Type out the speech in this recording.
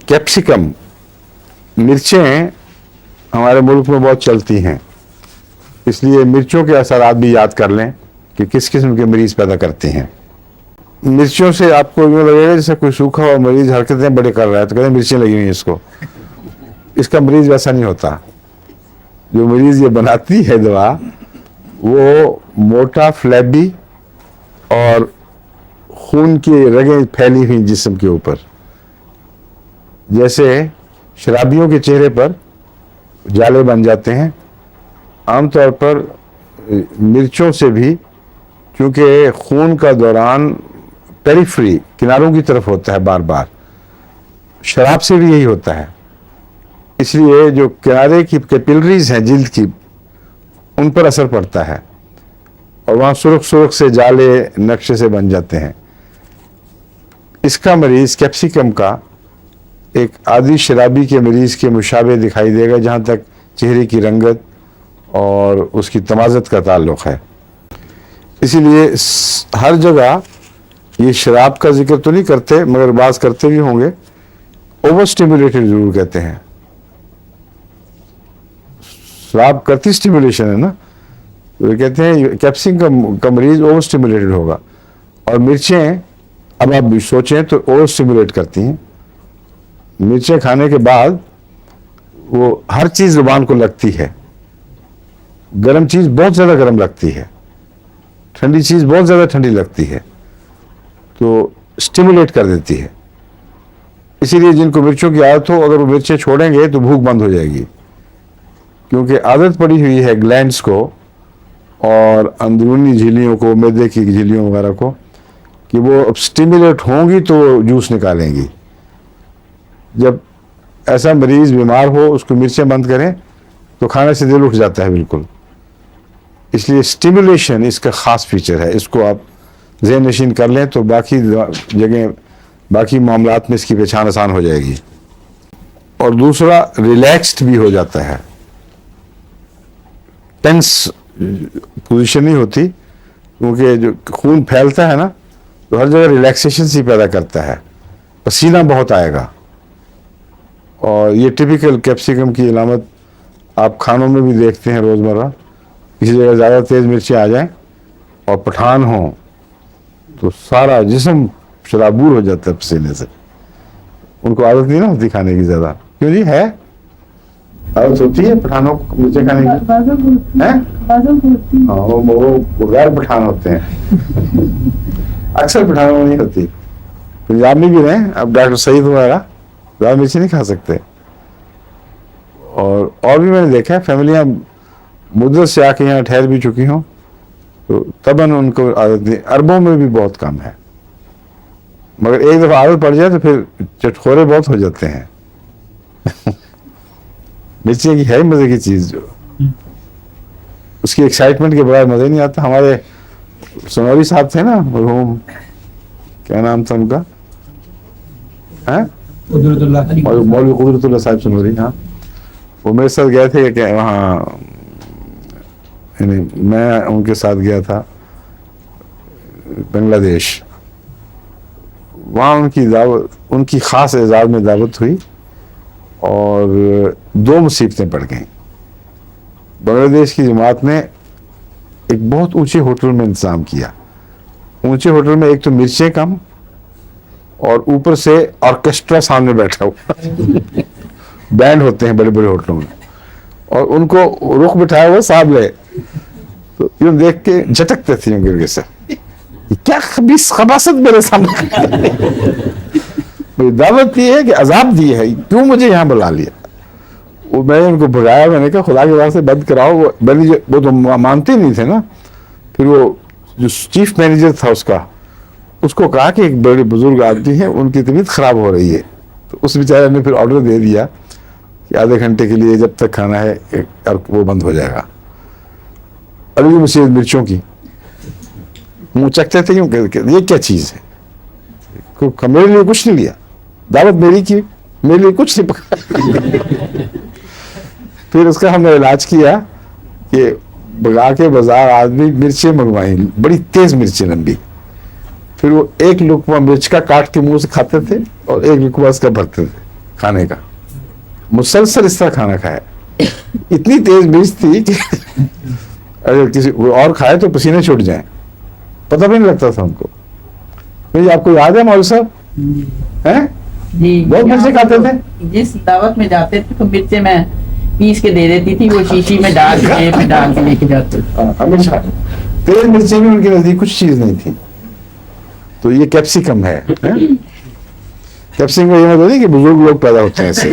Capsicum, मिर्चें हमारे मुल्क में बहुत चलती हैं, इसलिए मिर्चों के असरात भी याद कर लें कि किस किस्म के मरीज़ पैदा करती हैं। मिर्चों से आपको यूँ लगेगा जैसे कोई सूखा हुआ मरीज़ हरकतें बड़े कर रहा है तो कहते हैं मिर्चें लगी हुई हैं इसको। इसका मरीज़ वैसा नहीं होता। जो मरीज़ ये बनाती है दवा वो मोटा, फ्लैबी और खून की रगें फैली हुई जिस्म के ऊपर, जैसे शराबियों के चेहरे पर जाले बन जाते हैं। आमतौर पर मिर्चों से भी, क्योंकि खून का दौरान पेरिफेरी किनारों की तरफ होता है बार बार, शराब से भी यही होता है, इसलिए जो किनारे की कैपिलरीज हैं जिल्द की, उन पर असर पड़ता है और वहाँ सुर्ख सुर्ख से जाले नक्शे से बन जाते हैं। इसका मरीज़ कैप्सिकम का एक आदी शराबी के मरीज़ के मुशाबे दिखाई देगा जहाँ तक चेहरे की रंगत और उसकी तमाज़त का ताल्लुक़ है। इसीलिए हर जगह ये शराब का जिक्र तो नहीं करते, मगर बात करते भी होंगे, ओवर स्टिमुलेटेड ज़रूर कहते हैं। शराब करती स्टिमुलेशन है ना, तो कहते हैं कैप्सिकम का मरीज़ ओवर स्टिमुलेटेड होगा। और मिर्चें, अब आप सोचें तो ओवर स्टिमुलेट करती हैं। मिर्चें खाने के बाद वो हर चीज़ ज़ुबान को लगती है। गर्म चीज़ बहुत ज़्यादा गर्म लगती है, ठंडी चीज़ बहुत ज़्यादा ठंडी लगती है, तो स्टिमुलेट कर देती है। इसीलिए जिनको मिर्चों की आदत हो, अगर वो मिर्चें छोड़ेंगे तो भूख बंद हो जाएगी, क्योंकि आदत पड़ी हुई है ग्लैंड्स को और अंदरूनी झिल्लियों को, मैदे की झिल्लियों वगैरह को, कि वो अब स्टिमुलेट होंगी तो जूस निकालेंगी। जब ऐसा मरीज़ बीमार हो, उसको मिर्चें बंद करें तो खाने से दिल उठ जाता है बिल्कुल। इसलिए स्टिमुलेशन इसका ख़ास फीचर है, इसको आप ज़हन नशीन कर लें तो बाकी जगह, बाकी मामलात में इसकी पहचान आसान हो जाएगी। और दूसरा, रिलैक्स्ड भी हो जाता है, टेंस पोजीशन नहीं होती, क्योंकि जो खून फैलता है ना तो हर जगह रिलैक्सेशन सी पैदा करता है, पसीना बहुत आएगा। और ये टिपिकल कैप्सिकम की अलामत आप खानों में भी देखते हैं रोज़मर्रा। किसी जगह ज़्यादा तेज़ मिर्ची आ जाएं और पठान हों तो सारा जिस्म शराबूर हो जाता है पसीने से। उनको आदत नहीं ना होती खाने की ज़्यादा। क्यों जी, है आदत होती है पठानों को मिर्ची खाने की? हाँ, वो गैर पठान होते हैं। अक्सर पठानों में नहीं होती। पंजाब में भी रहें, अब डॉक्टर सईद वगैरह ज़्यादा मिर्ची नहीं खा सकते। और भी मैंने देखा है फैमिलियाँ मुद्दत से आके यहाँ ठहर भी चुकी हों तो तबन उनको आदत नहीं। अरबों में भी बहुत कम है, मगर एक दफ़ा आदत पड़ जाए तो फिर चटखोरे बहुत हो जाते हैं। मिर्ची की है मज़े की चीज़, जो उसकी एक्साइटमेंट के बगैर मज़ा ही नहीं आता। हमारे सनौरी साहब थे ना, मरहूम, क्या नाम था उनका, हैं, मौलवी कुदरतुल्लाह साहब सनौरी, हाँ, वो मेरे साथ गए थे क्या वहाँ, मैं उनके साथ गया था बांग्लादेश। वहाँ उनकी दावत, उनकी ख़ास एजाज़ में दावत हुई और 2 मुसीबतें पड़ गईं। बांग्लादेश की जमात ने एक बहुत ऊंचे होटल में इंतज़ाम किया। ऊंचे होटल में एक तो मिर्चें कम और ऊपर से ऑर्केस्ट्रा सामने बैठा हुआ। बैंड होते हैं बड़े बड़े होटलों में, और उनको रुख बिठाया हुआ साहब ले, तो यूँ देख के झटकते थे यूँ गिरगे से, क्या खबीस खबासत मेरे सामने। मेरी दावत ये है कि अजाब दी है, क्यों मुझे यहाँ बुला लिया। वो मैंने उनको भगाया, मैंने कहा खुदा के वास्ते बंद कराओ। वो तो मानते नहीं थे ना। फिर वो जो चीफ मैनेजर था उसको कहा कि एक बड़े बुजुर्ग आदमी है, उनकी तबीयत खराब हो रही है, तो उस बेचारे ने फिर ऑर्डर दे दिया कि आधे घंटे के लिए जब तक खाना है और वो बंद हो जाएगा। अभी मुसीबत मिर्चों की, मुँह चखते थे यूँ, ये क्या चीज़ है, मेरे लिए कुछ नहीं लिया, दावत मेरी की, मेरे लिए कुछ नहीं पका। फिर उसका हमने इलाज किया कि भगा के बाजार आदमी मिर्चें मंगवाई, बड़ी तेज मिर्चें लंबी। फिर वो एक लुकमा मिर्च का काट के मुंह से खाते थे और एक लुकमा उसका भरते थे। کھانے کا, مسلسل اس طرح کھانا کھایا, اتنی تیز مرچ تھی کہ اگر کسی اور کھائے تو پسینے چھوٹ جائیں, پتہ بھی نہیں لگتا تھا ان کو. آپ کو یاد ہے مولوی صاحب ہیں جی بہت مرچیں کھاتے تھے. جس دعوت میں جاتے تھے تو مرچیں میں پیس کے دے دیتی تھی, وہ شیشی میں ڈال کے لے کے جاتے تھے. ہمیشہ تیز مرچیں بھی ان کے نزدیک کچھ چیز نہیں تھی. تو یہ کیپسیکم ہے. کیپسیکم یہ مطلب نہیں کہ بزرگ لوگ پیدا ہوتے ہیں ایسے.